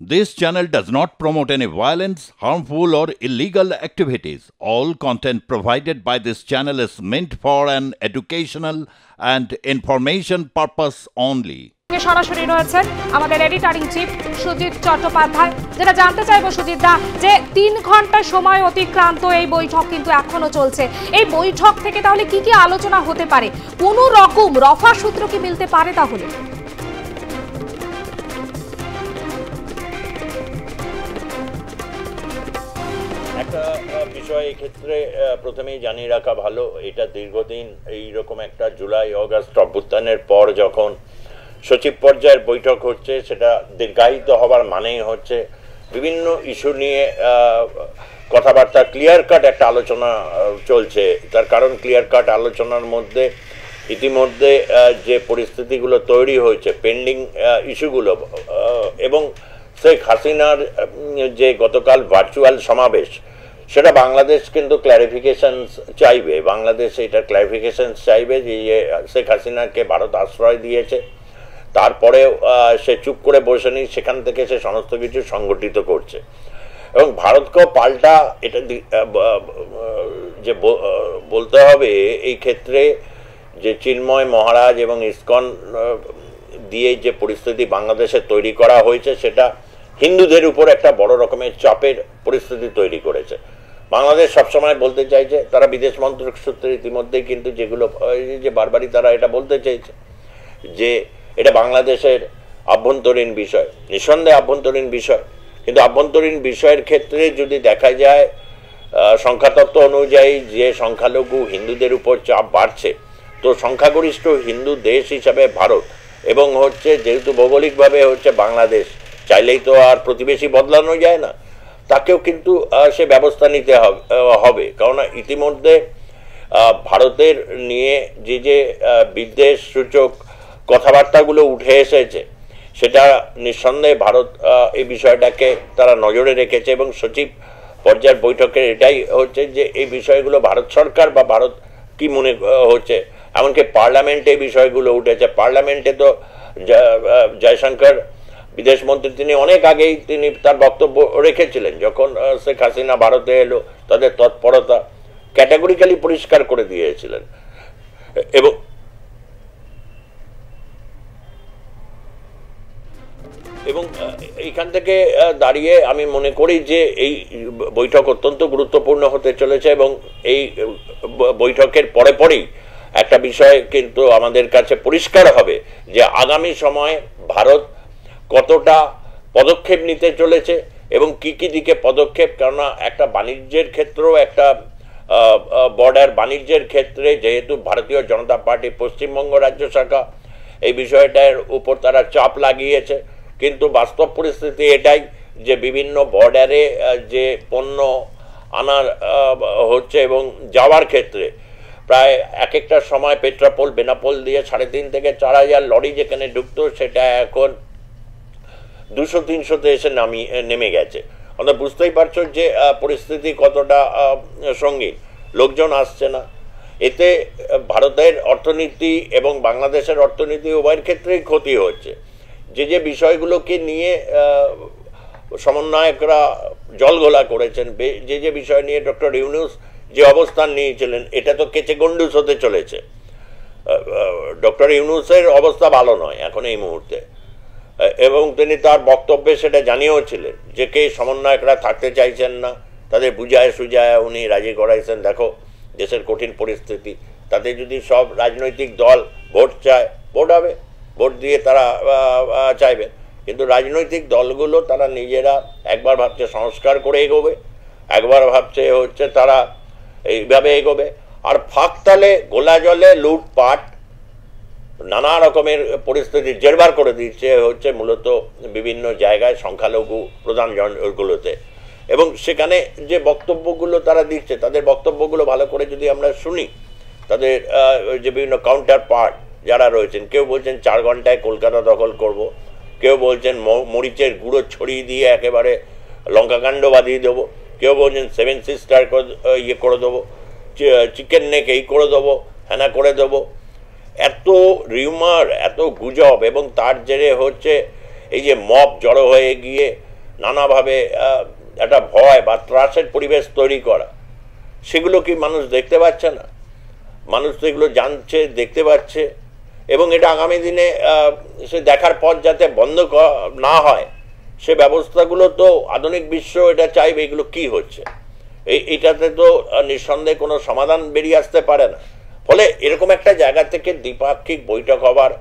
This channel does not promote any violence, harmful, or illegal activities. All content provided by this channel is meant for an educational and information purpose only. সরাসরি রয়েছেন আমাদের editor in chief Sujit Chattopadhyay. যেটা জানতে চাইবো সুজিত দা, যে 3 ঘন্টা সময় অতিক্রান্ত এই বৈঠক কিন্তু এখনো চলছে। এই বৈঠক থেকে তাহলে কি কি আলোচনা হতে পারে? কোনো রকম রফা সূত্র কি মিলতে পারে তাহলে? একটা বিষয় এই ক্ষেত্রে প্রথমেই জানিয়ে রাখা ভালো, এটা দীর্ঘদিন এইরকম একটা জুলাই অগাস্ট অভ্যুত্থানের পর যখন সচিব পর্যায়ের বৈঠক হচ্ছে, সেটা দীর্ঘায়িত হবার মানেই হচ্ছে বিভিন্ন ইস্যু নিয়ে কথাবার্তা, ক্লিয়ার কাট একটা আলোচনা চলছে। তার কারণ ক্লিয়ার কাট আলোচনার মধ্যে ইতিমধ্যে যে পরিস্থিতিগুলো তৈরি হয়েছে, পেন্ডিং ইস্যুগুলো, এবং শেখ হাসিনার যে গতকাল ভার্চুয়াল সমাবেশ, সেটা বাংলাদেশ কিন্তু ক্ল্যারিফিকেশনস চাইবে। বাংলাদেশ এটার ক্ল্যারিফিকেশনস চাইবে যে শেখ হাসিনাকে ভারত আশ্রয় দিয়েছে, তারপরেও সে চুপ করে বসে নেই, সেখান থেকে সে সমস্ত কিছু সংগঠিত করছে। এবং ভারতকেও পাল্টা এটা যে বলতে হবে এই ক্ষেত্রে, যে চিন্ময় মহারাজ এবং ইসকন দিয়ে যে পরিস্থিতি বাংলাদেশে তৈরি করা হয়েছে, সেটা হিন্দুদের উপর একটা বড় রকমের চাপের পরিস্থিতি তৈরি করেছে। বাংলাদেশ সবসময় বলতে চাইছে, তারা বিদেশ মন্ত্রক সূত্রে ইতিমধ্যেই কিন্তু যেগুলো যে বারবারই তারা এটা বলতে চাইছে যে এটা বাংলাদেশের আভ্যন্তরীণ বিষয়, নিঃসন্দেহে আভ্যন্তরীণ বিষয়। কিন্তু আভ্যন্তরীণ বিষয়ের ক্ষেত্রে যদি দেখা যায়, সংখ্যাতত্ত্ব অনুযায়ী যে সংখ্যালঘু হিন্দুদের উপর চাপ বাড়ছে, তো সংখ্যাগরিষ্ঠ হিন্দু দেশ হিসাবে ভারত, এবং হচ্ছে যেহেতু ভৌগোলিকভাবে হচ্ছে বাংলাদেশ, চাইলেই তো আর প্রতিবেশী বদলানো যায় না, তাকেও কিন্তু সে ব্যবস্থা নিতে হবে। কারণ ইতিমধ্যে ভারতের নিয়ে যে বিদ্বেষ সূচক কথাবার্তাগুলো উঠে এসেছে, সেটা নিঃসন্দেহে ভারত এই বিষয়টাকে তারা নজরে রেখেছে। এবং সচিব পর্যায়ের বৈঠকের এটাই হচ্ছে যে এই বিষয়গুলো ভারত সরকার বা ভারত কি মনে হচ্ছে, এমনকি পার্লামেন্টে এই বিষয়গুলো উঠেছে। পার্লামেন্টে তো জয়শঙ্কর বিদেশমন্ত্রী, তিনি অনেক আগেই তিনি তার বক্তব্য রেখেছিলেন, যখন শেখ হাসিনা ভারতে এলো তাদের তৎপরতা ক্যাটাগরিক্যালি পরিষ্কার করে দিয়েছিলেন। এবং এইখান থেকে দাঁড়িয়ে আমি মনে করি যে এই বৈঠক অত্যন্ত গুরুত্বপূর্ণ হতে চলেছে। এবং এই বৈঠকের পরেই একটা বিষয় কিন্তু আমাদের কাছে পরিষ্কার হবে যে আগামী সময়ে ভারত কতটা পদক্ষেপ নিতে চলেছে এবং কি কি দিকে পদক্ষেপ। কেননা একটা বাণিজ্যের ক্ষেত্রেও, একটা বর্ডার বাণিজ্যের ক্ষেত্রে, যেহেতু ভারতীয় জনতা পার্টি পশ্চিমবঙ্গ রাজ্য শাখা এই বিষয়টার উপর তারা চাপ লাগিয়েছে, কিন্তু বাস্তব পরিস্থিতি এটাই যে বিভিন্ন বর্ডারে যে পণ্য আনার হচ্ছে এবং যাওয়ার ক্ষেত্রে প্রায় এক একটা সময় পেট্রাপোল বেনাপোল দিয়ে 3.5 থেকে 4,000 লরি যেখানে ঢুকতো, সেটা এখন 200-300-তে এসে নেমে গেছে। আমরা বুঝতেই পারছো যে পরিস্থিতি কতটা সঙ্গীন, লোকজন আসছে না। এতে ভারতের অর্থনীতি এবং বাংলাদেশের অর্থনীতি উভয়ের ক্ষেত্রেই ক্ষতি হচ্ছে। যে বিষয়গুলোকে নিয়ে সমন্বয়করা জলঘোলা করেছেন, যে বিষয় নিয়ে ডক্টর ইউনূস যে অবস্থান নিয়েছিলেন, এটা তো কেচে গন্ডুস হতে চলেছে। ডক্টর ইউনূসের অবস্থা ভালো নয় এখন এই মুহূর্তে, এবং তিনি তার বক্তব্যে সেটা জানিয়েওছিলেন যে কে সমন্বয়করা থাকতে চাইছেন না, তাদের বুঝায় সুঝায় উনি রাজি করাইছেন। দেখো দেশের কঠিন পরিস্থিতি, তাতে যদি সব রাজনৈতিক দল ভোট চায়, ভোট হবে, ভোট দিয়ে তারা চাইবে। কিন্তু রাজনৈতিক দলগুলো তারা নিজেরা একবার ভাবছে সংস্কার করে এগোবে, একবার ভাবছে হচ্ছে তারা এইভাবে এগোবে, আর ফাঁকতালে গোলা জলে লুটপাট নানা রকমের পরিস্থিতি জেরবার করে দিচ্ছে হচ্ছে মূলত বিভিন্ন জায়গায় সংখ্যালঘু প্রধান জনগুলোতে। এবং সেখানে যে বক্তব্যগুলো তারা দিচ্ছে, তাদের বক্তব্যগুলো ভালো করে যদি আমরা শুনি, তাদের যে বিভিন্ন কাউন্টার পার্ট যারা রয়েছেন, কেউ বলছেন 4 ঘন্টায় কলকাতা দখল করব, কেউ বলছেন মরিচের গুঁড়ো ছড়িয়ে দিয়ে একেবারে লঙ্কাকাণ্ড বাঁধিয়ে দেবো, কেউ বলছেন 7 সিস্টার করে দেবো, চিকেন নেক এই করে দেবো, হ্যানা করে দেবো। এত রিউমার, এত গুজব, এবং তার জেরে হচ্ছে এই যে মব জড়ো হয়ে গিয়ে নানাভাবে একটা ভয় বা ত্রাসের পরিবেশ তৈরি করা, সেগুলো কি মানুষ দেখতে পাচ্ছে না? মানুষ তো এগুলো জানছে, দেখতে পাচ্ছে, এবং এটা আগামী দিনে সে দেখার পর যাতে বন্ধ না হয় সে ব্যবস্থাগুলো তো আধুনিক বিশ্ব এটা চাইবে। এগুলো কি হচ্ছে এইটাতে তো নিঃসন্দেহে কোনো সমাধান বেরিয়ে আসতে পারে না। ফলে এরকম একটা জায়গা থেকে দ্বিপাক্ষিক বৈঠক হবার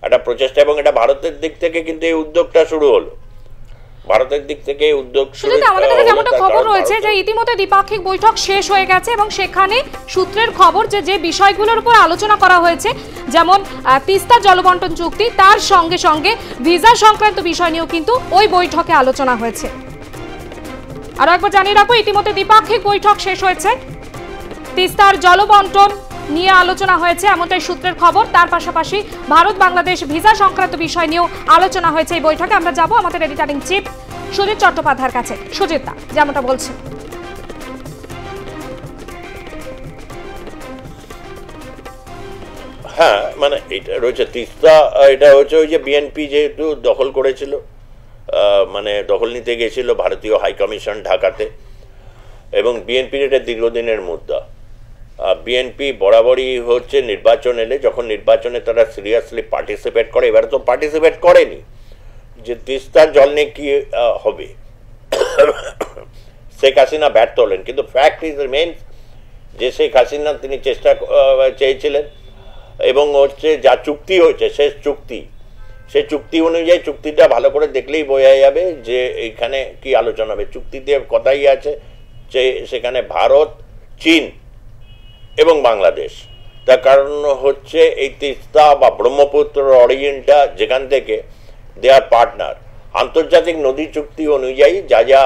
একটা প্রচেষ্টা, এবং এটা ভারতের দিক থেকে কিন্তু এই উদ্যোগটা শুরু হলো। ভারতের দিক থেকে উদ্যোগ শুরু। আমাদের কাছে যেমনটা খবর রয়েছে যে ইতিমধ্যে দ্বিপাক্ষিক বৈঠক শেষ হয়ে গেছে এবং সেখানে সূত্রের খবর যে বিষয়গুলোর উপর আলোচনা করা হয়েছে, যেমন তিস্তা জলবন্টন চুক্তি, তার সঙ্গে সঙ্গে ভিসা সংক্রান্ত বিষয় নিয়েও কিন্তু ওই বৈঠকে আলোচনা হয়েছে। আরো একবার জানিয়ে রাখবো, ইতিমধ্যে দ্বিপাক্ষিক বৈঠক শেষ হয়েছে, তিস্তার জলবন্টন নিয়ে আলোচনা হয়েছে এমনটাই সূত্রের খবর। তার পাশাপাশি ভারত বাংলাদেশ ভিসা সংক্রান্ত বিষয় নিয়েও আলোচনা হয়েছে এই বৈঠকে। আমরা যাব আমাদের এডিটরিং চিফ সুজিত চট্টোপাধ্যায়ের কাছে। সুজিত দা, যেমনটা বলছেন, হ্যাঁ, মানে এটা রয়েছে তিস্তা, এটা হচ্ছে ওই যে বিএনপি যেহেতু দখল করেছিল, মানে দখল নিতে গেছিল ভারতীয় হাইকমিশন ঢাকাতে, এবং বিএনপির এটা দীর্ঘদিনের মুদ্রা। বিএনপি বরাবরই হচ্ছে নির্বাচন এলে, যখন নির্বাচনে তারা সিরিয়াসলি পার্টিসিপেট করে, এবারে তো পার্টিসিপেট করেনি, যে তিস্তার জল নিয়ে কি হবে। শেখ হাসিনা ব্যর্থ হলেন, কিন্তু ফ্যাক্ট ইজ রিমেইনস যে শেখ হাসিনা তিনি চেয়েছিলেন, এবং হচ্ছে যা চুক্তি হয়েছে শেষ চুক্তি, সেই চুক্তি অনুযায়ী চুক্তিটা ভালো করে দেখলেই বোঝা যাবে যে এইখানে কি আলোচনা হবে। চুক্তিতে কথাই আছে যে সেখানে ভারত, চীন এবং বাংলাদেশ, তার কারণ হচ্ছে এই তিস্তা বা ব্রহ্মপুত্র অরিজিনটা যেখান থেকে দে আর পার্টনার। আন্তর্জাতিক নদী চুক্তি অনুযায়ী যা যা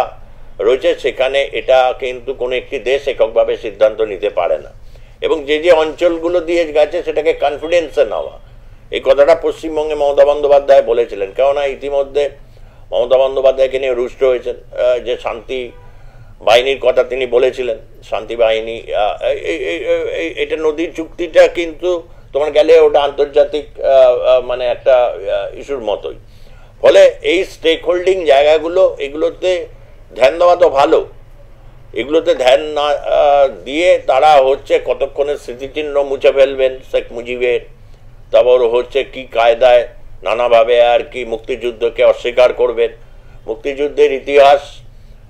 রয়েছে সেখানে এটা কিন্তু কোনো একটি দেশ এককভাবে সিদ্ধান্ত নিতে পারে না, এবং যে যে অঞ্চলগুলো দিয়ে গেছে সেটাকে কনফিডেন্সে নেওয়া, এই কথাটা পশ্চিমবঙ্গে মমতা বন্দ্যোপাধ্যায় বলেছিলেন। কেননা ইতিমধ্যে মমতা বন্দ্যোপাধ্যায়কে নিয়ে রুষ্ট হয়েছেন যে শান্তি বাহিনীর কথা তিনি বলেছিলেন, শান্তি বাহিনী, এটা নদীর চুক্তিটা কিন্তু তোমার গেলে ওটা আন্তর্জাতিক মানে একটা ইস্যুর মতোই। ফলে এই স্টেক হোল্ডিং জায়গাগুলো, এগুলোতে ধ্যান দেওয়া তো ভালো, এগুলোতে ধ্যান না দিয়ে তারা হচ্ছে কতক্ষণে স্মৃতিচিহ্ন মুছে ফেলবেন শেখ মুজিবের, তারপর হচ্ছে কি কায়দায় নানাভাবে আর কি মুক্তিযুদ্ধকে অস্বীকার করবেন। মুক্তিযুদ্ধের ইতিহাস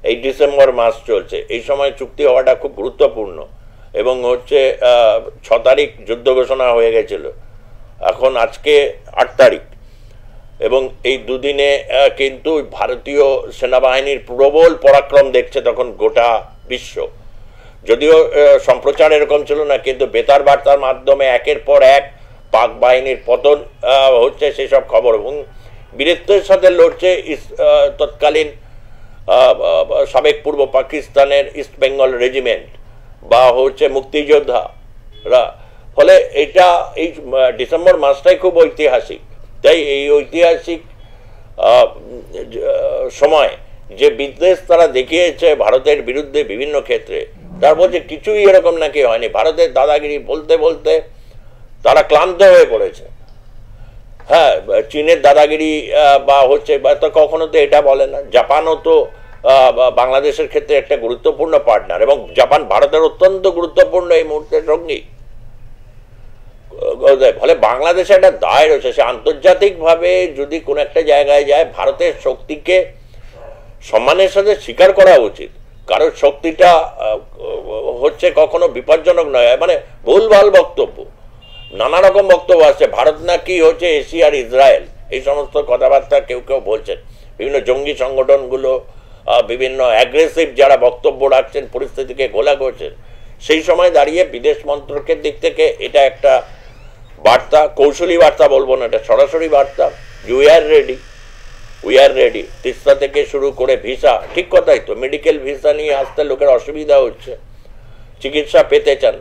এই ডিসেম্বর মাস চলছে, এই সময় চুক্তি হওয়াটা খুব গুরুত্বপূর্ণ, এবং হচ্ছে 6 তারিখ যুদ্ধ ঘোষণা হয়ে গেছিল, এখন আজকে 8 তারিখ, এবং এই দুদিনে কিন্তু ভারতীয় সেনাবাহিনীর প্রবল পরাক্রম দেখছে তখন গোটা বিশ্ব। যদিও সম্প্রচার এরকম ছিল না, কিন্তু বেতার বার্তার মাধ্যমে একের পর এক পাক বাহিনীর পতন হচ্ছে সেসব খবর, এবং বীরত্বের সাথে লড়ছে তৎকালীন সাবেক পূর্ব পাকিস্তানের ইস্ট বেঙ্গল রেজিমেন্ট বা হচ্ছে মুক্তিযোদ্ধারা। ফলে এটা এই ডিসেম্বর মাসটাই খুব ঐতিহাসিক। তাই এই ঐতিহাসিক সময় যে বিদ্বেষ তারা দেখিয়েছে ভারতের বিরুদ্ধে বিভিন্ন ক্ষেত্রে, তার মধ্যে কিছুই এরকম নাকি হয়নি। ভারতের দাদাগিরি বলতে বলতে তারা ক্লান্ত হয়ে পড়েছে। হ্যাঁ, চীনের দাদাগিরি বা হচ্ছে তো কখনো তো এটা বলে না। জাপানও তো বাংলাদেশের ক্ষেত্রে একটা গুরুত্বপূর্ণ পার্টনার, এবং জাপান ভারতের অত্যন্ত গুরুত্বপূর্ণ এই মুহূর্তের সঙ্গী। ফলে বাংলাদেশে একটা দায় রয়েছে, সে আন্তর্জাতিকভাবে যদি কোনো একটা জায়গায় যায় ভারতের শক্তিকে সম্মানের সাথে স্বীকার করা উচিত। কারণ শক্তিটা হচ্ছে কখনো বিপজ্জনক নয়, মানে ভুলভাল বক্তব্য, নানা রকম বক্তব্য আসছে। ভারত নাকি হচ্ছে এশিয়ার ইসরায়েল, এই সমস্ত কথাবার্তা কেউ কেউ বলছেন। বিভিন্ন জঙ্গি সংগঠনগুলো বিভিন্ন অ্যাগ্রেসিভ যারা বক্তব্য রাখছেন, পরিস্থিতিকে ঘোলা করছেন। সেই সময় দাঁড়িয়ে বিদেশ মন্ত্রকের দিক থেকে এটা একটা বার্তা, কৌশলী বার্তা বলবো না, এটা সরাসরি বার্তা, উই আর রেডি। তিস্তা থেকে শুরু করে ভিসা, ঠিক কথাই তো, মেডিকেল ভিসা নিয়ে আসতে লোকের অসুবিধা হচ্ছে, চিকিৎসা পেতে চান।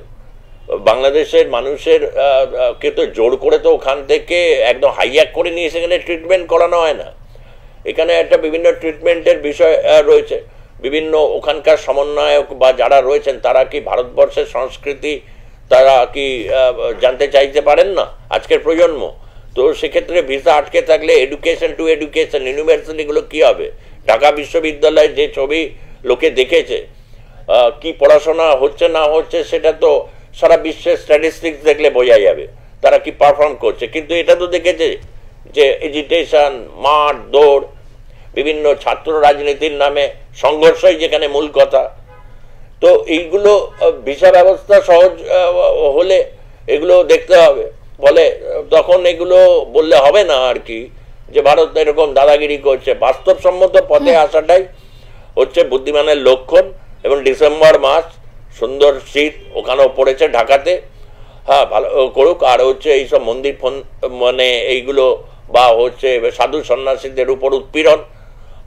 বাংলাদেশের মানুষের কে তো জোর করে তো ওখান থেকে একদম হাইজ্যাক করে নিয়ে সেখানে ট্রিটমেন্ট করানো হয় না। এখানে একটা বিভিন্ন ট্রিটমেন্টের বিষয় রয়েছে। বিভিন্ন ওখানকার সমন্বয়ক বা যারা রয়েছেন তারা কি ভারতবর্ষের সংস্কৃতি তারা কি জানতে চাইতে পারেন না আজকের প্রজন্ম? তো সেক্ষেত্রে ভিসা আটকে থাকলে এডুকেশন টু এডুকেশন ইউনিভার্সিটিগুলো কী হবে? ঢাকা বিশ্ববিদ্যালয়ে যে ছবি লোকে দেখেছে, কি পড়াশোনা হচ্ছে না হচ্ছে সেটা তো সারা বিশ্বের স্ট্যাটিস্টিক্স দেখলে বোঝা যাবে তারা কি পারফর্ম করছে। কিন্তু এটা তো দেখেছে যে এজিটেশন, মাঠ দৌড়, বিভিন্ন ছাত্র রাজনীতির নামে সংঘর্ষই যেখানে মূল কথা। তো এইগুলো ভিসা ব্যবস্থা সহজ হলে এগুলো দেখতে হবে, বলে তখন এগুলো বললে হবে না আর কি যে ভারত এরকম দাদাগিরি করছে। বাস্তবসম্মত পথে আসাটাই হচ্ছে বুদ্ধিমানের লক্ষণ। এবং ডিসেম্বর মাস, সুন্দর শীত ওখানেও পড়েছে ঢাকাতে, হ্যাঁ ভালো করুক। আর হচ্ছে এইসব মন্দির মানে এইগুলো বা হচ্ছে সাধু সন্ন্যাসীদের উপর উৎপীড়ন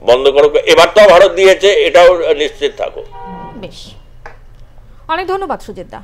বন্ধ করুক। এবার তো ভারত দিয়েছে, এটাও নিশ্চিত থাকুক। বেশ, অনেক ধন্যবাদ সুজিত দা।